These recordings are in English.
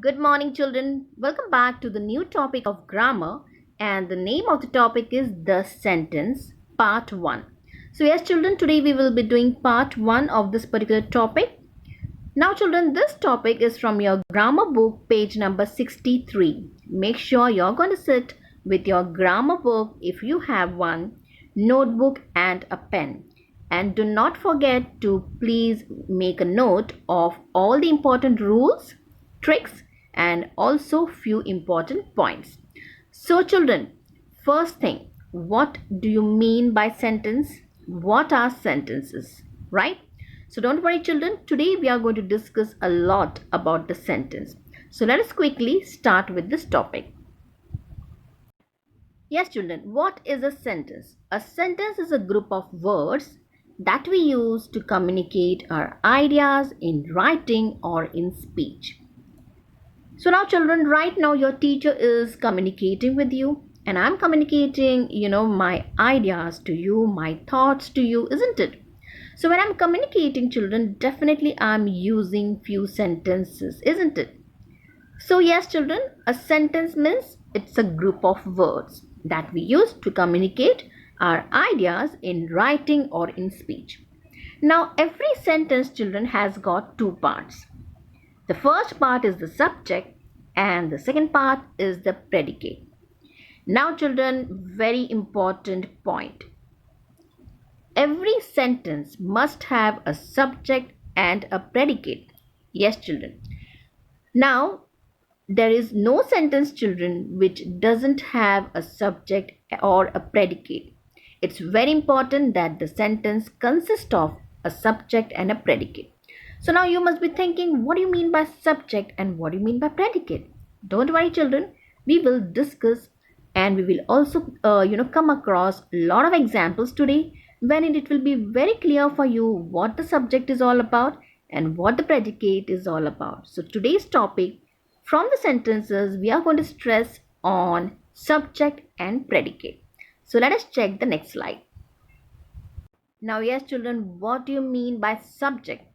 Good morning, children. Welcome back to the new topic of grammar, and the name of the topic is the sentence, part 1. So, yes, children, today we will be doing part 1 of this particular topic. Now, children, this topic is from your grammar book, page number 63. Make sure you're going to sit with your grammar book if you have one, notebook, and a pen. And do not forget to please make a note of all the important rules, tricks, and also few important points. So, children, first thing, what do you mean by sentence? What are sentences? Right? So, don't worry, children. Today we are going to discuss a lot about the sentence. So, let us quickly start with this topic. Yes, children, what is a sentence? A sentence is a group of words that we use to communicate our ideas in writing or in speech. So now, children, right now your teacher is communicating with you, and I'm communicating, my ideas to you, my thoughts to you, isn't it? So when I'm communicating, children, definitely I'm using few sentences, isn't it? So yes, children, a sentence means it's a group of words that we use to communicate our ideas in writing or in speech. Now, every sentence, children, has got two parts. The first part is the subject and the second part is the predicate. Now, children, very important point. Every sentence must have a subject and a predicate. Yes, children. Now, there is no sentence, children, which doesn't have a subject or a predicate. It's very important that the sentence consists of a subject and a predicate. So now you must be thinking, what do you mean by subject and what do you mean by predicate? Don't worry, children. We will discuss and we will also, come across a lot of examples today wherein it will be very clear for you what the subject is all about and what the predicate is all about. So today's topic from the sentences, we are going to stress on subject and predicate. So let us check the next slide. Now, yes, children, what do you mean by subject?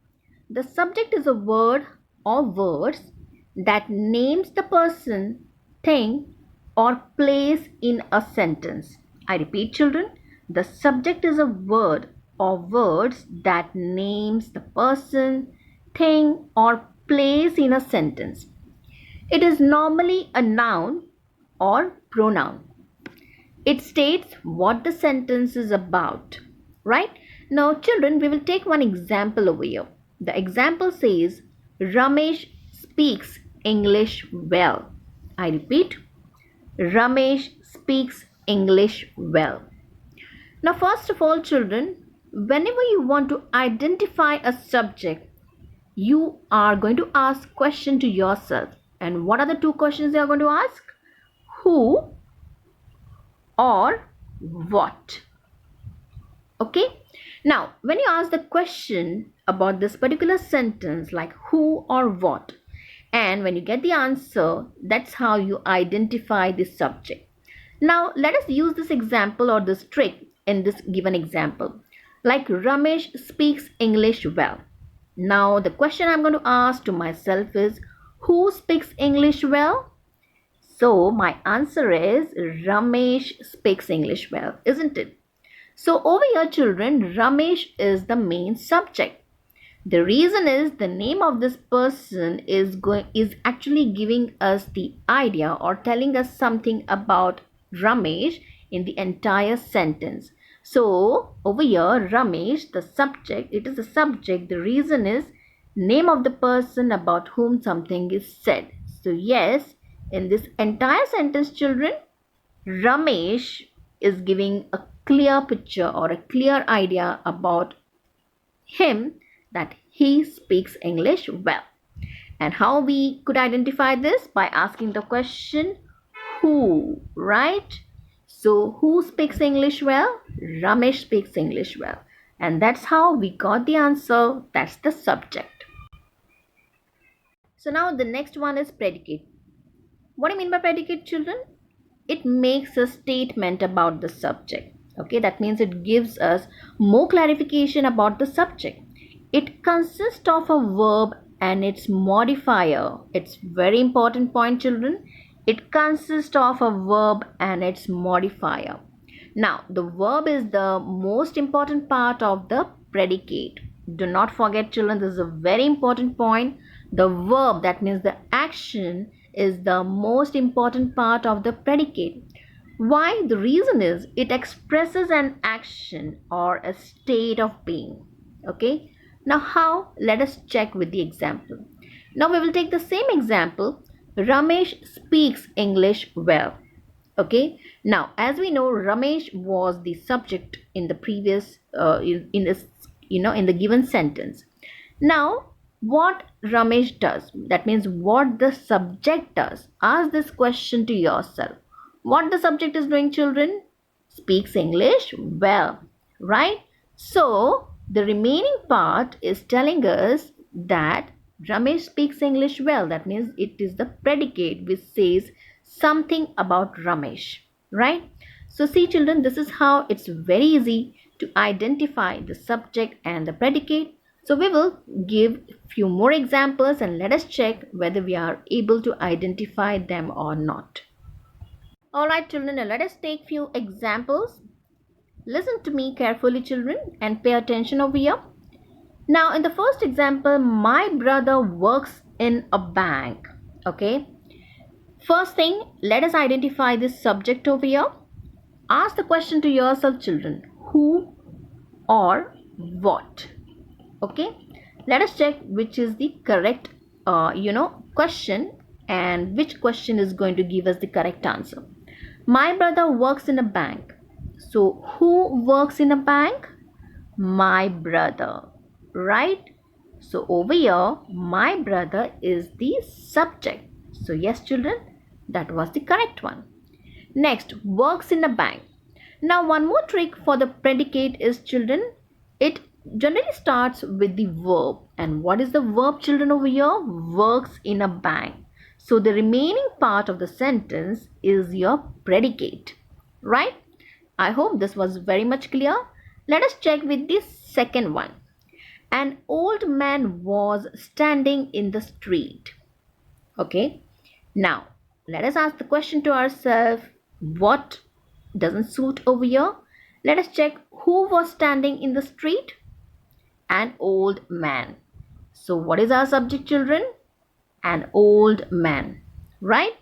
The subject is a word or words that names the person, thing, or place in a sentence. I repeat, children, the subject is a word or words that names the person, thing, or place in a sentence. It is normally a noun or pronoun. It states what the sentence is about, right? Now, children, we will take one example over here. The example says, Ramesh speaks English well. I repeat, Ramesh speaks English well. Now, first of all, children, whenever you want to identify a subject, you are going to ask question to yourself. And what are the two questions you are going to ask? Who or what? Okay. Now, when you ask the question about this particular sentence like who or what, and when you get the answer, that's how you identify the subject. Now, let us use this example or this trick in this given example. Like Ramesh speaks English well. Now, the question I'm going to ask to myself is, who speaks English well? So, my answer is Ramesh speaks English well, isn't it? So over here, children, Ramesh is the main subject. The reason is the name of this person is actually giving us the idea or telling us something about Ramesh in the entire sentence. So over here, Ramesh, the subject, it is a subject. The reason is name of the person about whom something is said. So yes, in this entire sentence, children, Ramesh is giving a clear picture or a clear idea about him that he speaks English well. And how we could identify this? By asking the question, who, right? So, who speaks English well? Ramesh speaks English well. And that's how we got the answer. That's the subject. So, now the next one is predicate. What do you mean by predicate, children? It makes a statement about the subject. Okay, that means it gives us more clarification about the subject. It consists of a verb and its modifier. It's very important point, children. It consists of a verb and its modifier. Now, the verb is the most important part of the predicate. Do not forget, children, this is a very important point. The verb, that means the action, is the most important part of the predicate. Why? The reason is it expresses an action or a state of being. Okay. Now how? Let us check with the example. Now we will take the same example. Ramesh speaks English well. Okay. Now as we know, Ramesh was the subject in the previous in this in the given sentence. Now what Ramesh does, that means what the subject does. Ask this question to yourself. What the subject is doing, children? Speaks English well, right? So the remaining part is telling us that Ramesh speaks English well. That means it is the predicate which says something about Ramesh, right? So see, children, this is how it's very easy to identify the subject and the predicate. So we will give few more examples and let us check whether we are able to identify them or not. Alright, children, now let us take few examples. Listen to me carefully, children, and pay attention over here. Now in the first example, my brother works in a bank. Okay. First thing, let us identify this subject over here. Ask the question to yourself, children. Who or what? Okay. Let us check which is the correct question and which question is going to give us the correct answer. My brother works in a bank. So who works in a bank? My brother, right? So over here, my brother is the subject. So yes, children, that was the correct one. Next, works in a bank. Now one more trick for the predicate is, children, it generally starts with the verb. And what is the verb, children, over here? Works in a bank. So the remaining part of the sentence is your predicate, right? I hope this was very much clear. Let us check with the second one. An old man was standing in the street. Okay. Now, let us ask the question to ourselves. What doesn't suit over here? Let us check who was standing in the street. An old man. So what is our subject, children? An old man, right?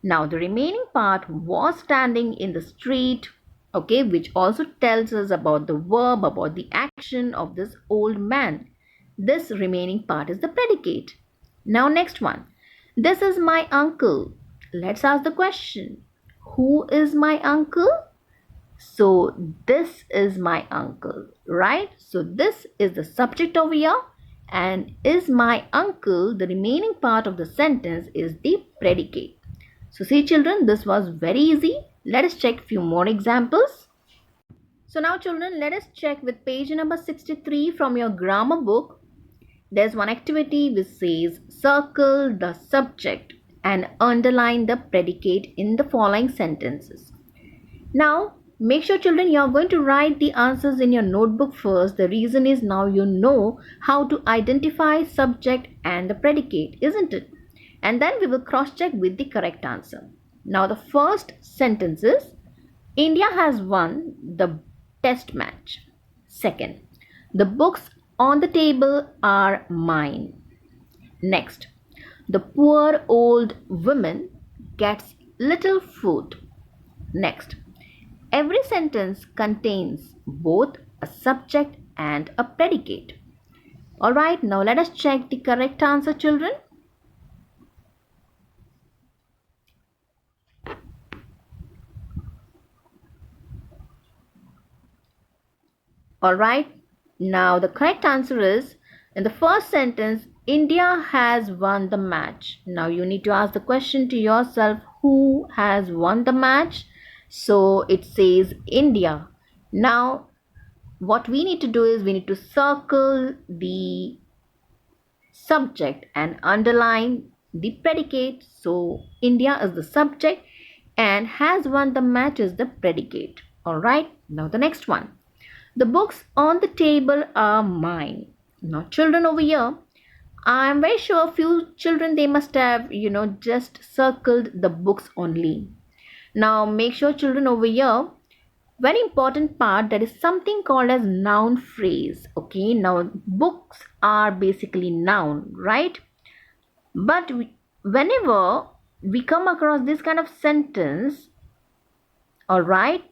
Now the remaining part was standing in the street, okay, which also tells us about the verb, about the action of this old man. This remaining part is the predicate. Now next one. This is my uncle. Let's ask the question. Who is my uncle? So this is my uncle, right? So this is the subject over here. And is my uncle, the remaining part of the sentence is the predicate. So see, children, this was very easy. Let us check few more examples. So now, children, let us check with page number 63 from your grammar book. There's one activity which says circle the subject and underline the predicate in the following sentences. Now make sure, children, you are going to write the answers in your notebook first. The reason is now you know how to identify subject and the predicate, isn't it? And then we will cross check with the correct answer. Now the first sentence is India has won the test match. Second, the books on the table are mine. Next, the poor old woman gets little food. Next, every sentence contains both a subject and a predicate. Alright, now let us check the correct answer, children. Alright, now the correct answer is, in the first sentence, India has won the match. Now you need to ask the question to yourself, who has won the match? So it says India. Now what we need to do is we need to circle the subject and underline the predicate. So India is the subject and has won the match is the predicate. Alright, now the next one. The books on the table are mine. Now children, over here, I'm very sure few children they must have, just circled the books only. Now make sure children over here, very important part, there is something called as noun phrase. Okay, now books are basically noun, right? But whenever we come across this kind of sentence, all right,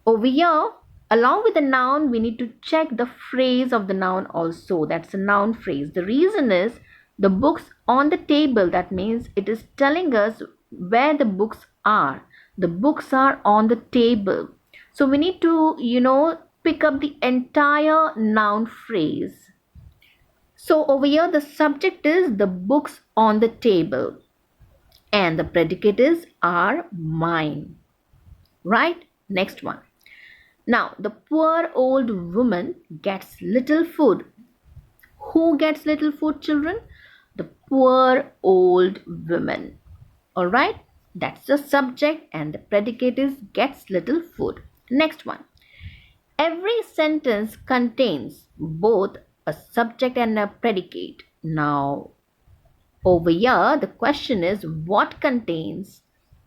over here, along with the noun, we need to check the phrase of the noun also. That's a noun phrase. The reason is the books on the table. That means it is telling us where the books are. The books are on the table. So we need to, pick up the entire noun phrase. So over here, the subject is the books on the table. And the predicate is are mine. Right? Next one. Now, the poor old woman gets little food. Who gets little food, children? The poor old woman. Alright, that's the subject and the predicate is gets little food. Next one. Every sentence contains both a subject and a predicate. Now, over here, the question is what contains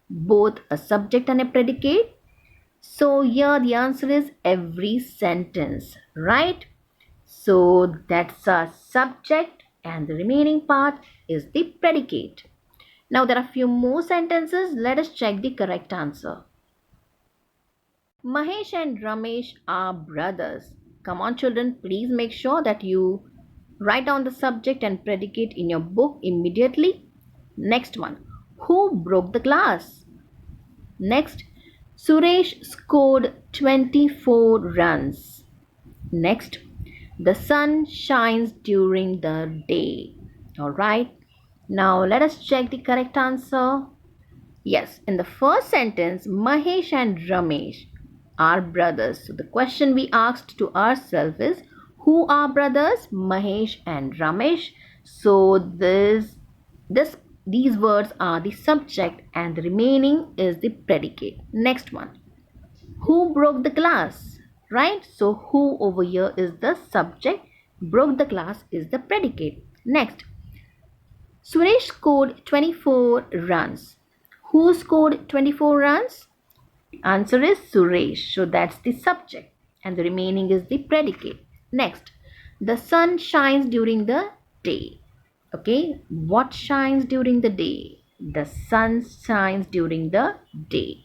both a subject and a predicate? So here the answer is every sentence, right? So that's a subject and the remaining part is the predicate. Now there are few more sentences. Let us check the correct answer. Mahesh and Ramesh are brothers. Come on children, please make sure that you write down the subject and predicate in your book immediately. Next one. Who broke the glass? Next. Suresh scored 24 runs. Next, the sun shines during the day. Alright, now let us check the correct answer. Yes, in the first sentence, Mahesh and Ramesh are brothers. So the question we asked to ourselves is who are brothers? Mahesh and Ramesh. So these words are the subject and the remaining is the predicate. Next one. Who broke the glass? Right? So who over here is the subject. Broke the glass is the predicate. Next. Suresh scored 24 runs. Who scored 24 runs? Answer is Suresh. So that's the subject. And the remaining is the predicate. Next. The sun shines during the day. Okay. What shines during the day? The sun shines during the day.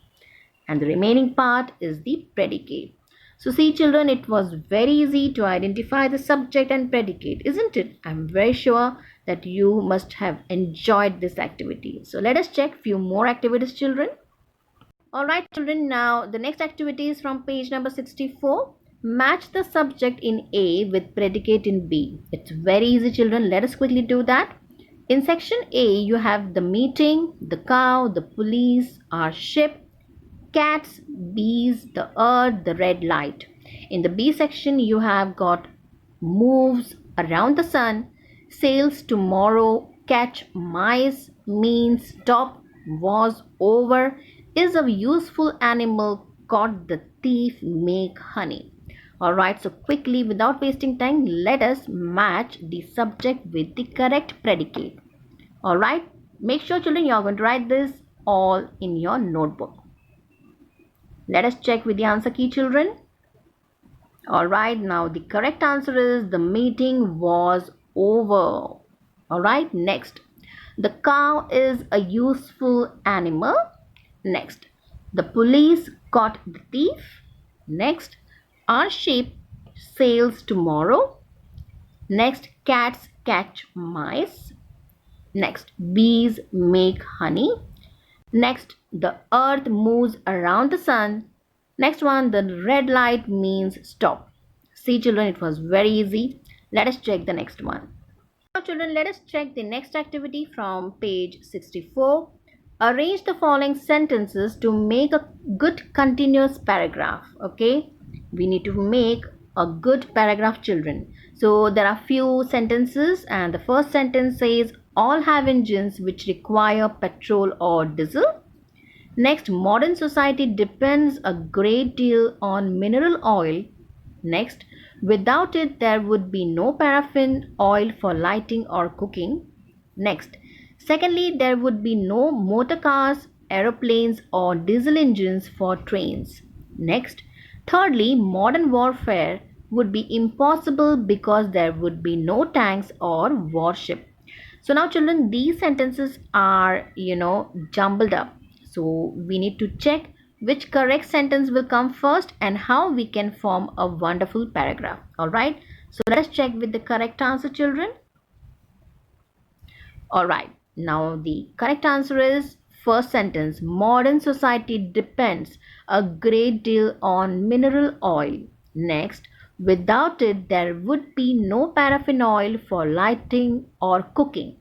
And the remaining part is the predicate. So see children, it was very easy to identify the subject and predicate, isn't it? I'm very sure that you must have enjoyed this activity. So let us check few more activities children. Alright children, now the next activity is from page number 64. Match the subject in A with predicate in B. It's very easy children, let us quickly do that. In section A, you have the meeting, the cow, the police, our ship, cats, bees, the earth, the red light. In the B section, you have got moves around the sun, sails tomorrow, catch mice, means stop, was over, is a useful animal, caught the thief, make honey. Alright, so quickly without wasting time, let us match the subject with the correct predicate. Alright, make sure children you are going to write this all in your notebook. Let us check with the answer key children. Alright, now the correct answer is the meeting was over. Alright, next. The cow is a useful animal. Next. The police caught the thief. Next. Our ship sails tomorrow. Next. Cats catch mice. Next. Bees make honey. Next, the earth moves around the sun. Next one, the red light means stop. See children, it was very easy. Let us check the next one. Now children, let us check the next activity from page 64. Arrange the following sentences to make a good continuous paragraph. Okay, we need to make a good paragraph children. So there are few sentences and the first sentence says all have engines which require petrol or diesel. Next, modern society depends a great deal on mineral oil. Next, Without it, there would be no paraffin oil for lighting or cooking. Next, secondly, there would be no motor cars, aeroplanes, or diesel engines for trains. Next, thirdly, modern warfare would be impossible because there would be no tanks or warship. So now children, these sentences are, jumbled up. So we need to check which correct sentence will come first and how we can form a wonderful paragraph. Alright, so let us check with the correct answer children. Alright, now the correct answer is first sentence. Modern society depends a great deal on mineral oil. Next, without it there would be no paraffin oil for lighting or cooking.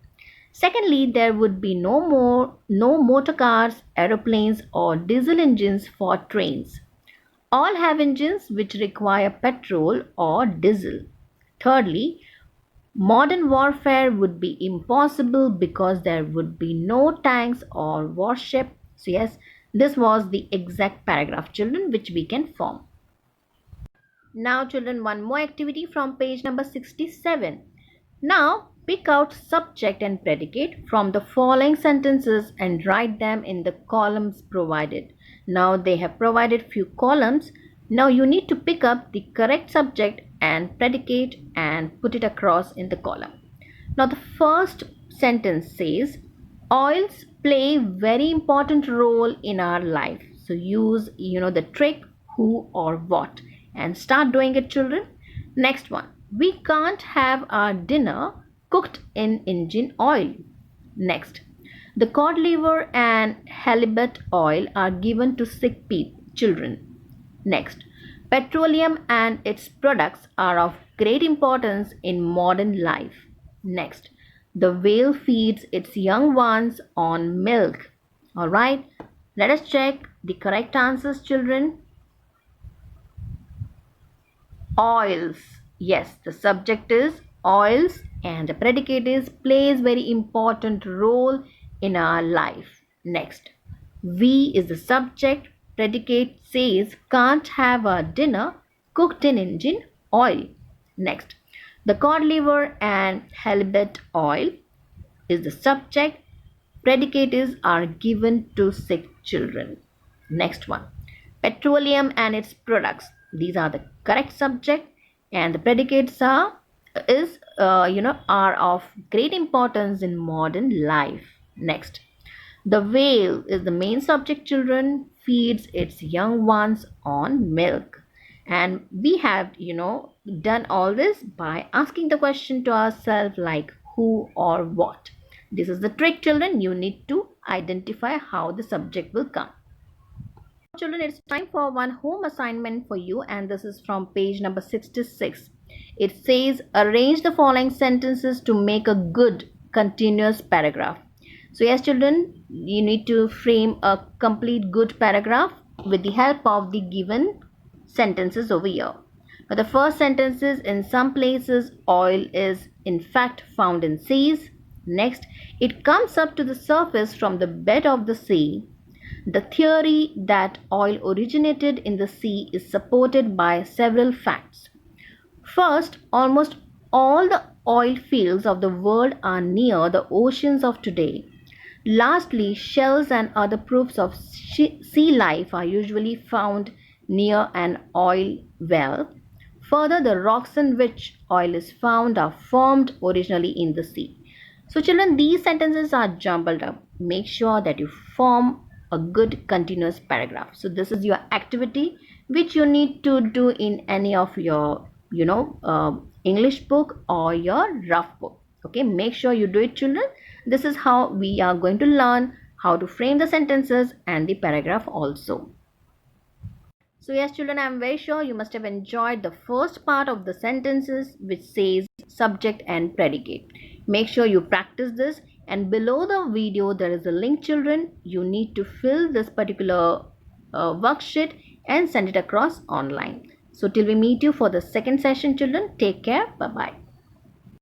Secondly, there would be no motor cars, aeroplanes or diesel engines for trains. All have engines which require petrol or diesel. Thirdly, modern warfare would be impossible because there would be no tanks or warship. So yes, this was the exact paragraph children which we can form. Now children, one more activity from page number 67. Now pick out subject and predicate from the following sentences and write them in the columns provided. Now they have provided few columns. Now you need to pick up the correct subject and predicate and put it across in the column. Now the first sentence says oils play very important role in our life. So use the trick who or what and start doing it children. Next one, we can't have our dinner cooked in engine oil. Next, the cod liver and halibut oil are given to sick children. Next, petroleum and its products are of great importance in modern life. Next, the whale feeds its young ones on milk. Alright, let us check the correct answers children. Oils. Yes, the subject is oils and the predicate is plays very important role in our life. Next, we is the subject, predicate says can't have a dinner cooked in engine oil. Next, the cod liver and halibut oil is the subject, predicate is are given to sick children. Next one, petroleum and its products, these are the correct subject and the predicates are are of great importance in modern life. Next, the whale is the main subject children, feeds its young ones on milk. And we have done all this by asking the question to ourselves like who or what. This is the trick children, you need to identify how the subject will come. Children, it's time for one home assignment for you and this is from page number 66. It says arrange the following sentences to make a good continuous paragraph. So yes children, you need to frame a complete good paragraph with the help of the given sentences over here. Now the first sentence is in some places oil is in fact found in seas. Next, it comes up to the surface from the bed of the sea. The theory that oil originated in the sea is supported by several facts. First, almost all the oil fields of the world are near the oceans of today. Lastly, shells and other proofs of sea life are usually found near an oil well. Further, the rocks in which oil is found are formed originally in the sea. So children, these sentences are jumbled up. Make sure that you form a good continuous paragraph. So this is your activity which you need to do in any of your English book or your rough book. Okay, make sure you do it children. This is how we are going to learn how to frame the sentences and the paragraph also. So yes children, I am very sure you must have enjoyed the first part of the sentences which says subject and predicate. Make sure you practice this and below the video there is a link children. You need to fill this particular worksheet and send it across online. So till we meet you for the second session children, take care, bye bye.